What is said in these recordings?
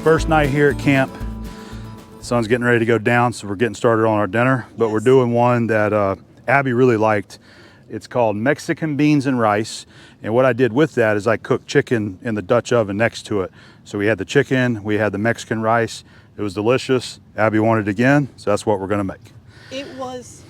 First night here at camp. The sun's getting ready to go down, so we're getting started on our dinner. But we're doing one that Abby really liked. It's called Mexican beans and rice. And what I did with that is I cooked chicken in the Dutch oven next to it. So we had the chicken, we had the Mexican rice. It was delicious. Abby wanted it again, so that's what we're gonna make. It was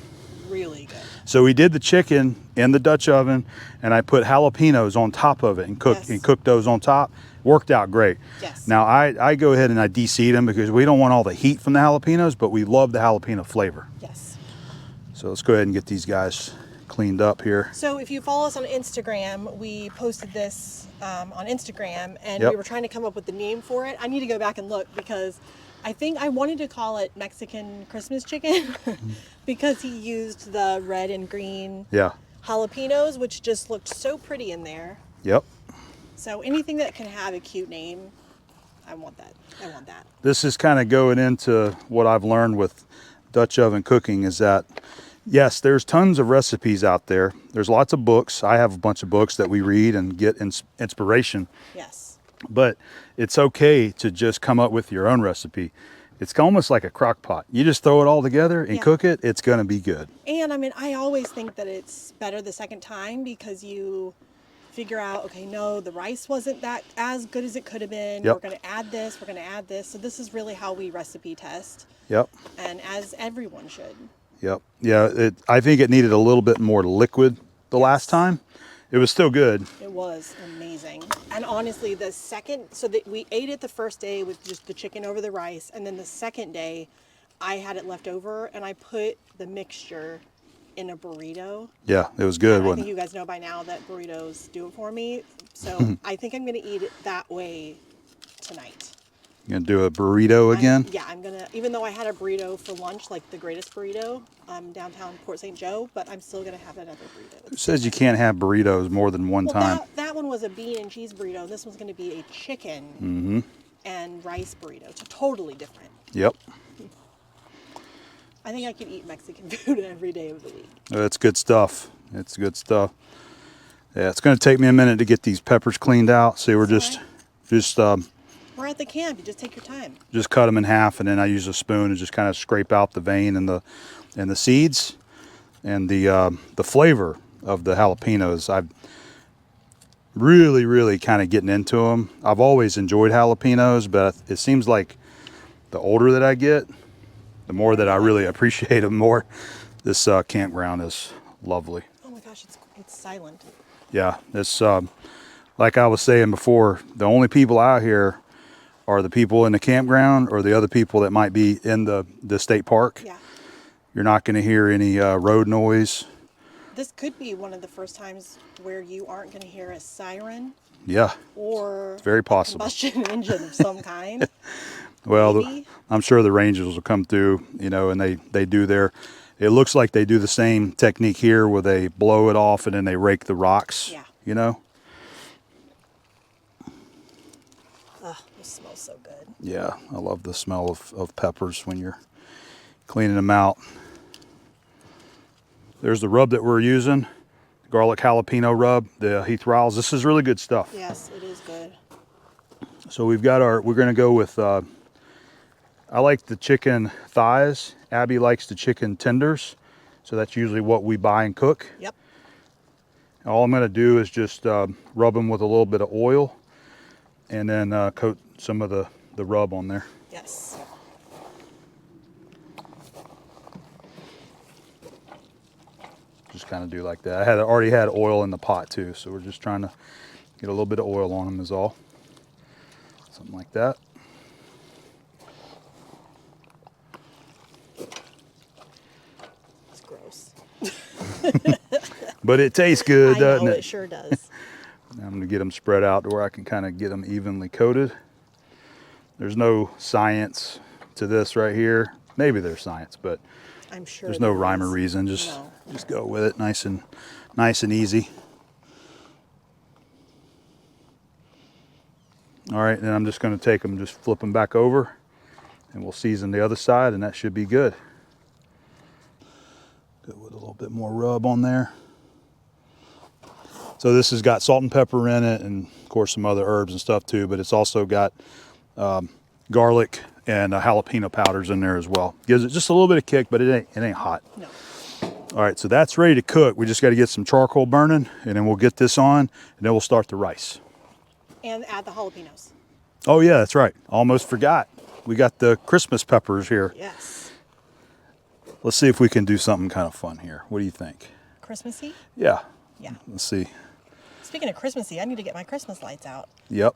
really good. So we did the chicken in the Dutch oven, and I put jalapenos on top of it and cooked those on top. Worked out great. Yes. Now I go ahead and I de-seed them because we don't want all the heat from the jalapenos, but we love the jalapeno flavor. Yes. So let's go ahead and get these guys cleaned up here. So if you follow us on Instagram, we posted this on Instagram, and we were trying to come up with the name for it. I need to go back and look because I think I wanted to call it Mexican Christmas chicken because he used the red and green jalapenos, which just looked so pretty in there. Yep. So anything that can have a cute name, I want that. I want that. This is kind of going into what I've learned with Dutch oven cooking is that, yes, there's tons of recipes out there. There's lots of books. I have a bunch of books that we read and get inspiration. Yes. But it's okay to just come up with your own recipe. It's almost like a crock pot. You just throw it all together and cook it. It's going to be good. And I mean, I always think that it's better the second time because you figure out, okay, no, the rice wasn't that as good as it could have been. We're going to add this. We're going to add this. So this is really how we recipe test. Yep. And as everyone should. Yep. Yeah. I think it needed a little bit more liquid the last time. It was still good. It was amazing. And honestly, the second, so that we ate it the first day with just the chicken over the rice. And then the second day, I had it left over and I put the mixture in a burrito. Yeah, it was good. I think you guys know by now that burritos do it for me. So I think I'm going to eat it that way tonight. You gonna do a burrito again? Yeah, I'm gonna, even though I had a burrito for lunch, like the greatest burrito, downtown Port St. Joe, but I'm still gonna have another burrito. It says you can't have burritos more than one time. That one was a bean and cheese burrito. This one's gonna be a chicken and rice burrito. So totally different. Yep. I think I could eat Mexican food every day of the week. It's good stuff. It's good stuff. Yeah, it's gonna take me a minute to get these peppers cleaned out. See, we're just we're at the camp. You just take your time. Just cut them in half, and then I use a spoon and just kind of scrape out the vein and the seeds and the flavor of the jalapenos. I'm really kind of getting into them. I've always enjoyed jalapenos, but it seems like the older that I get, the more that I really appreciate them more. This campground is lovely. Oh my gosh, it's silent. Yeah, it's like I was saying before, the only people out here are the people in the campground or the other people that might be in the state park. Yeah. You're not going to hear any road noise. This could be one of the first times where you aren't going to hear a siren. Yeah. Or it's very possible. A combustion engine of some kind. Well, I'm sure the Rangers will come through, and they do it looks like they do the same technique here where they blow it off and then they rake the rocks. Yeah. It smells so good. Yeah, I love the smell of peppers when you're cleaning them out. There's the rub that we're using, garlic jalapeno rub, the Heath Riles. This is really good stuff. Yes, it is good. So we're going to go with, I like the chicken thighs. Abby likes the chicken tenders. So that's usually what we buy and cook. Yep. All I'm going to do is just rub them with a little bit of oil and then coat some of the rub on there. Yes. Just kind of do like that. I already had oil in the pot too, so we're just trying to get a little bit of oil on them is all. Something like that. It's gross. But it tastes good, doesn't it? It sure does. I'm going to get them spread out to where I can kind of get them evenly coated. There's no science to this right here. Maybe there's science, but I'm sure there's no rhyme or reason. Just go with it, nice and easy. All right, then I'm just going to take them, just flip them back over, and we'll season the other side, and that should be good. Go with a little bit more rub on there. So this has got salt and pepper in it, and of course some other herbs and stuff too, but it's also got garlic and jalapeno powders in there as well. Gives it just a little bit of kick, but it ain't hot. No. All right, so that's ready to cook. We just got to get some charcoal burning, and then we'll get this on, and then we'll start the rice. And add the jalapenos. Oh yeah, that's right. Almost forgot. We got the Christmas peppers here. Yes. Let's see if we can do something kind of fun here. What do you think? Christmassy? Yeah. Yeah. Let's see. Speaking of Christmassy, I need to get my Christmas lights out. Yep.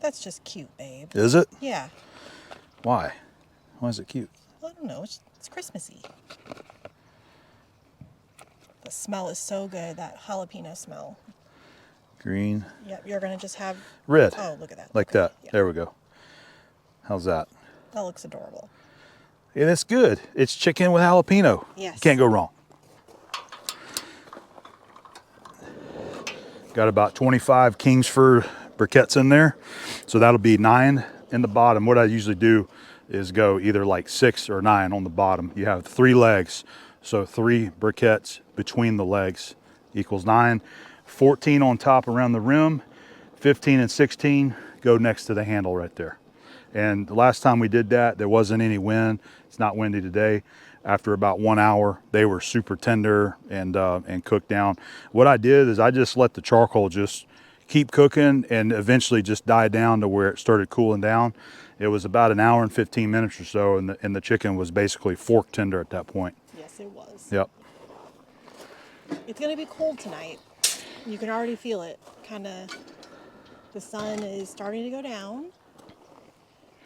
That's just cute, babe. Is it? Yeah. Why? Why is it cute? I don't know. It's Christmassy. The smell is so good, that jalapeno smell. Green. Yep, you're going to just have... Red. Oh, look at that. Like Okay, that. yeah. There we go. How's that? That looks adorable. And it's good. It's chicken with jalapeno. Yes. Can't go wrong. Got about 25 Kingsford briquettes in there. So that'll be 9 in the bottom. What I usually do is go either like 6 or 9 on the bottom. You have 3 legs. So 3 briquettes between the legs equals 9. 14 on top around the rim. 15 and 16 go next to the handle right there. And the last time we did that, there wasn't any wind. It's not windy today. After about 1 hour, they were super tender and cooked down. What I did is I just let the charcoal just keep cooking and eventually just die down to where it started cooling down. It was about an hour and 15 minutes or so, and the chicken was basically fork tender at that point. Yes, it was. Yep. It's going to be cold tonight. You can already feel it. Kind of, the sun is starting to go down.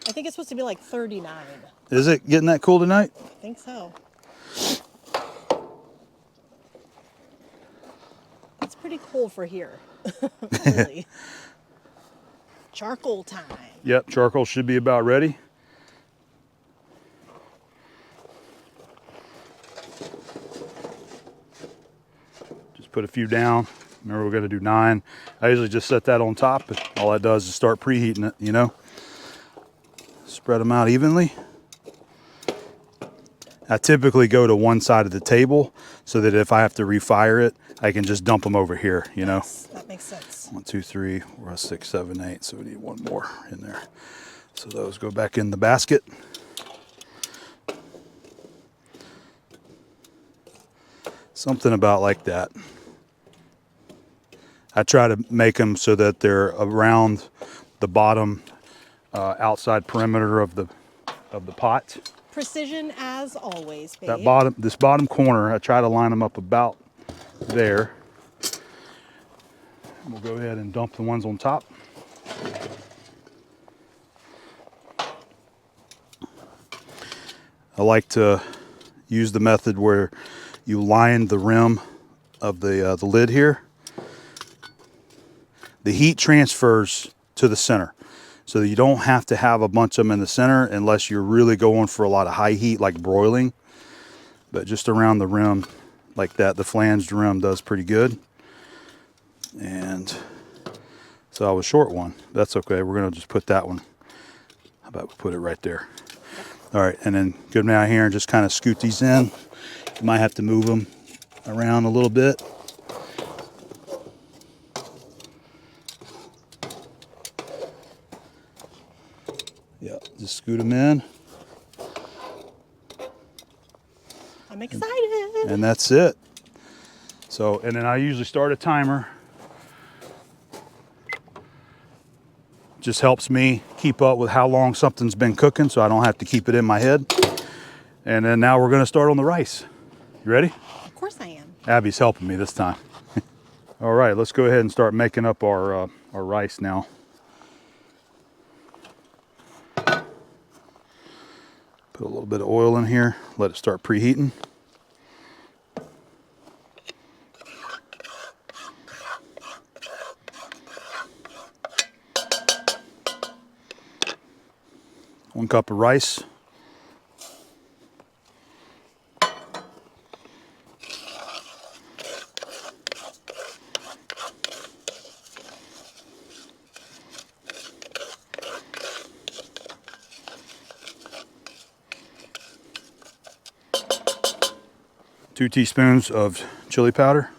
I think it's supposed to be like 39. Is it getting that cool tonight? I think so. It's pretty cold for here. Really. Charcoal time. Yep, charcoal should be about ready. Just put a few down. Remember, we're going to do 9. I usually just set that on top, but all that does is start preheating it, you know. Spread them out evenly. I typically go to one side of the table so that if I have to refire it, I can just dump them over here, you know. Yes, that makes sense. 1, 2, 3, 4, 6, 7, 8. So we need one more in there. So those go back in the basket. Something about like that. I try to make them so that they're around the bottom outside perimeter of the pot. Precision as always, babe. This bottom corner, I try to line them up about there. We'll go ahead and dump the ones on top. I like to use the method where you line the rim of the lid here. The heat transfers to the center, so that you don't have to have a bunch of them in the center unless you're really going for a lot of high heat, like broiling. But just around the rim like that, the flanged rim does pretty good. And so I was short one. That's okay. We're going to just put that one. How about we put it right there? All right, and then come down here and just kind of scoot these in. You might have to move them around a little bit. Yeah, just scoot them in. I'm excited. And that's it. So, and then I usually start a timer. Just helps me keep up with how long something's been cooking, so I don't have to keep it in my head. And then now we're gonna start on the rice. You ready? Of course I am. Abby's helping me this time. All right, let's go ahead and start making up our rice now. Put a little bit of oil in here, let it start preheating. One cup of rice. Two teaspoons of chili powder.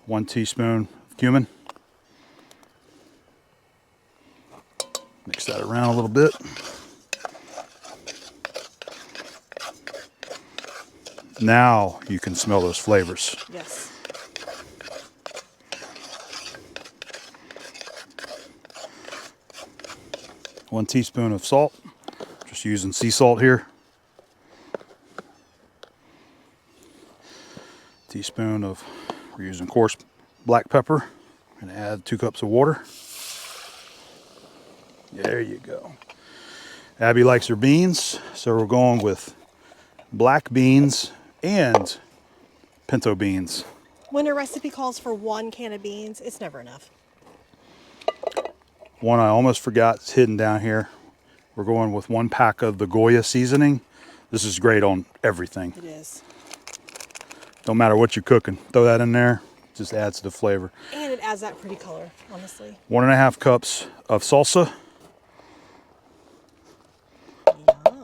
1 teaspoon of cumin. Mix that around a little bit. Now you can smell those flavors. Yes. One teaspoon of salt. Just using sea salt here. Teaspoon of, we're using coarse black pepper. I'm gonna add 2 cups of water. There you go. Abby likes her beans, so we're going with black beans and pinto beans. When a recipe calls for 1 can of beans, it's never enough. One I almost forgot is hidden down here. We're going with 1 pack of the Goya seasoning. This is great on everything. It is. Don't matter what you're cooking, throw that in there, just adds to the flavor. And it adds that pretty color, honestly. 1.5 cups of salsa. Yum.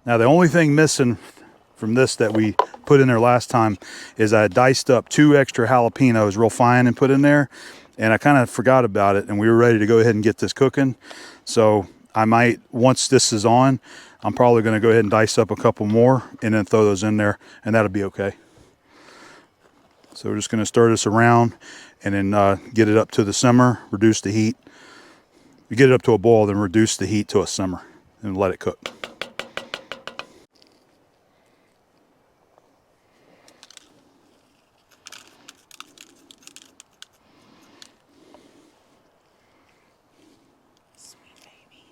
Now the only thing missing from this that we put in there last time is I diced up 2 extra jalapenos real fine and put in there, and I kind of forgot about it, and we were ready to go ahead and get this cooking. So I might, once this is on, I'm probably going to go ahead and dice up a couple more and then throw those in there, and that'll be okay. So we're just going to stir this around and then get it up to the simmer, reduce the heat. You get it up to a boil, then reduce the heat to a simmer and let it cook. Sweet baby.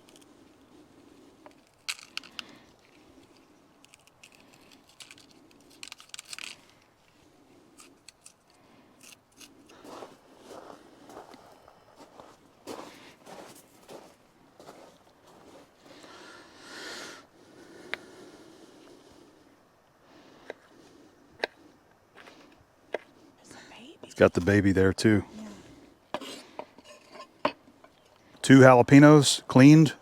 It's got the baby there too. Yeah. 2 jalapenos cleaned.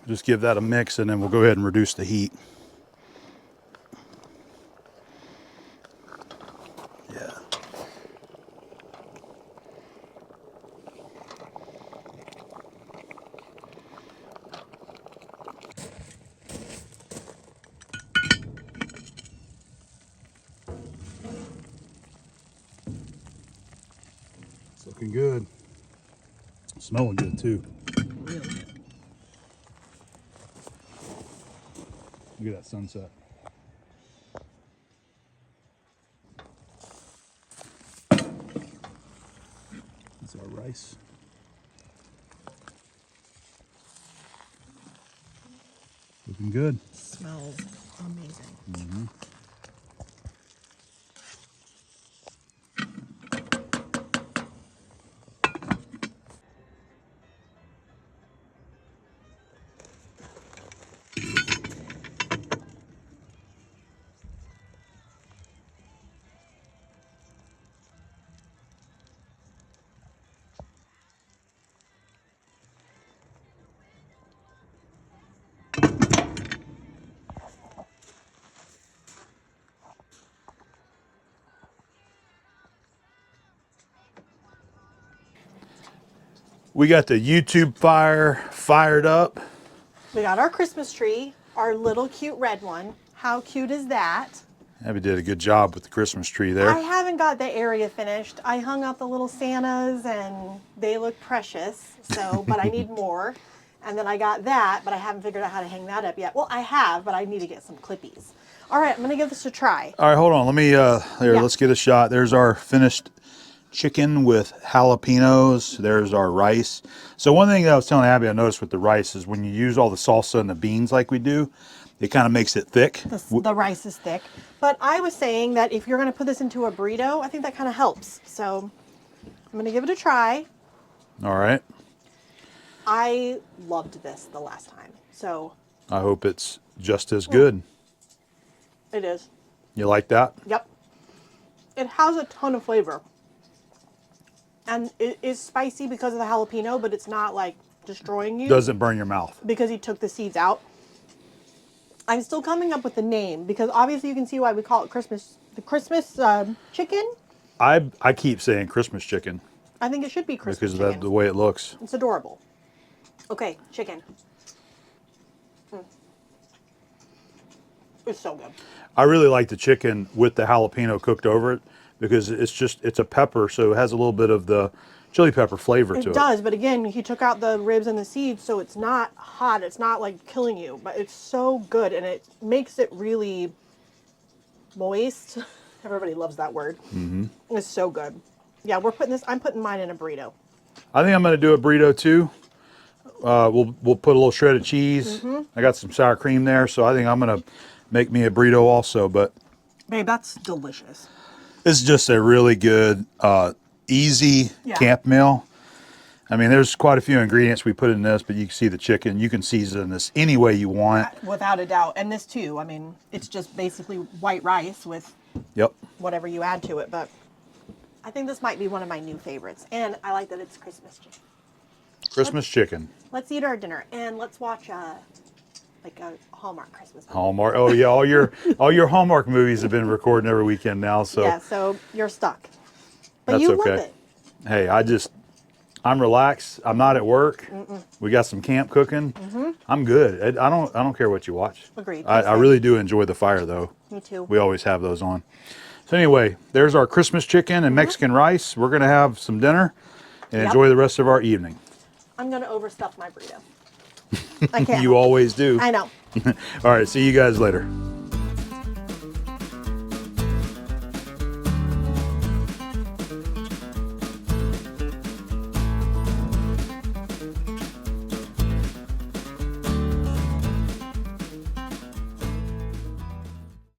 Just give that a mix and then we'll go ahead and reduce the heat. Yeah. It's looking good. Smelling good too. Really good. Look at that sunset. That's our rice. Looking good. Smells amazing. Mm-hmm. We got the YouTube fire fired up. We got our Christmas tree, our little cute red one. How cute is that? Abby did a good job with the Christmas tree there. I haven't got the area finished. I hung out the little Santas and they look precious, so, but I need more. And then I got that, but I haven't figured out how to hang that up yet. Well, I have, but I need to get some clippies. All right, I'm gonna give this a try. All right, hold on. Let me, let's get a shot. There's our finished chicken with jalapenos. There's our rice. So one thing that I was telling Abby I noticed with the rice is when you use all the salsa and the beans like we do, it kind of makes it thick. The rice is thick. But I was saying that if you're gonna put this into a burrito, I think that kind of helps. So I'm gonna give it a try. All right. I loved this the last time, so. I hope it's just as good. It is. You like that? Yep. It has a ton of flavor. And it is spicy because of the jalapeno, but it's not like destroying you. Doesn't burn your mouth. Because he took the seeds out. I'm still coming up with the name because obviously you can see why we call it the Christmas chicken. I keep saying Christmas chicken I think it should be Christmas because chicken. of the way it looks. It's adorable. Okay, chicken. It's so good. I really like the chicken with the jalapeno cooked over it because it's a pepper, so it has a little bit of the chili pepper flavor to it. It does, but again, he took out the ribs and the seeds, so it's not hot. It's not like killing you, but it's so good, and it makes it really moist. Everybody loves that word. Mm-hmm. It's so good. Yeah, I'm putting mine in a burrito. I think I'm going to do a burrito too. We'll put a little shredded cheese. Mm-hmm. I got some sour cream there, so I think I'm going to make me a burrito also. But Babe, that's delicious. this is just a really good, easy camp meal. I mean, there's quite a few ingredients we put in this, but you can see the chicken. You can season this any way you want. Without a doubt. And this too. I mean, it's just basically white rice with whatever you add to it. But I think this might be one of my new favorites. And I like that it's Christmas chicken. Christmas chicken. Let's eat our dinner and let's watch like a Hallmark Christmas movie. Hallmark. Oh yeah, all your Hallmark movies have been recording every weekend now. So yeah, so you're stuck. But that's you okay. love it. Hey, I'm relaxed. I'm not at work. We got some camp cooking. I'm good. I don't care what you watch. Agreed. I really do enjoy the fire though. Me too. We always have those on. So anyway, there's our Christmas chicken and Mexican rice. We're gonna have some dinner and enjoy the rest of our evening. I'm gonna overstuff my burrito. I can't. You always do. I know. All right, see you guys later.